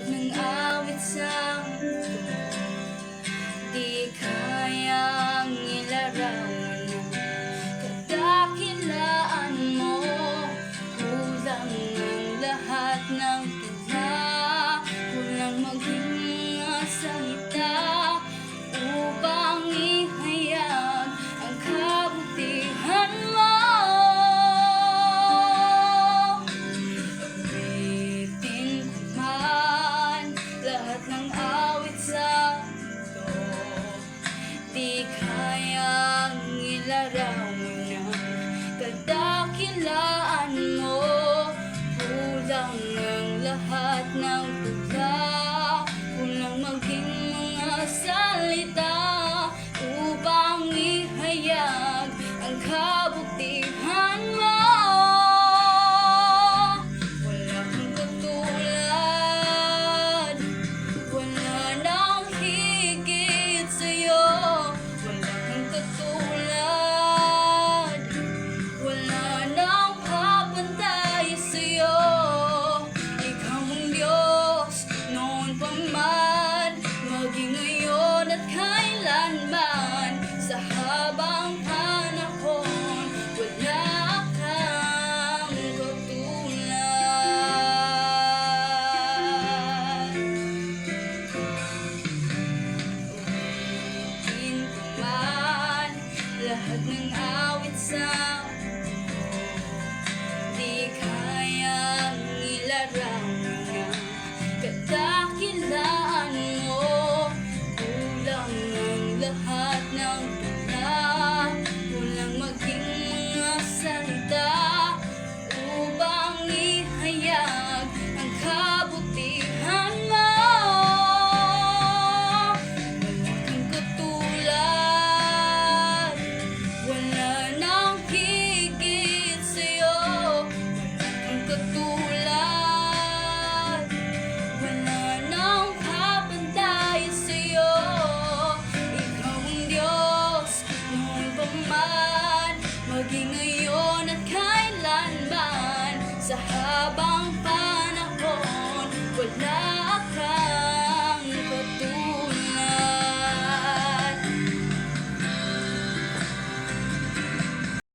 ng awit sa mundo, di kayang ilarawan ng kadakilaan mo. Kulang ang lahat ng tula, kulang maging mga salita upang ihayag ang kabutihan mo. Awitin ko man lahat ng awit sa mundo, di kayang ilarawan ng kadakilaan mo. Kulang ang lahat ng tula, kulang maging mga salita upang ihayag ang kabutihan mo. Wala kang katulad, wala nang higit sa'yo. Wala kang katulad, wala nang kapantay sa'yo. Ikaw ang Diyos noon pa man, maging ngayon at kailanman. Sa habang panahon, wala kang katulad. Ulitin ko man lahat ng awit sa mundo, di kayang ilarawan ng kadakilaan mo. Kulang ang lahat ng tula, kulang maging mga salita upang ihayag ang kabutihan mo. Wala kang katulad, wala nang higit sa'yo. Wala kang katulad, wala nang kapantay sa'yo. Ikaw ang Diyos noon pa man, maging ngayon at kailanman. Sa habang panahon, wala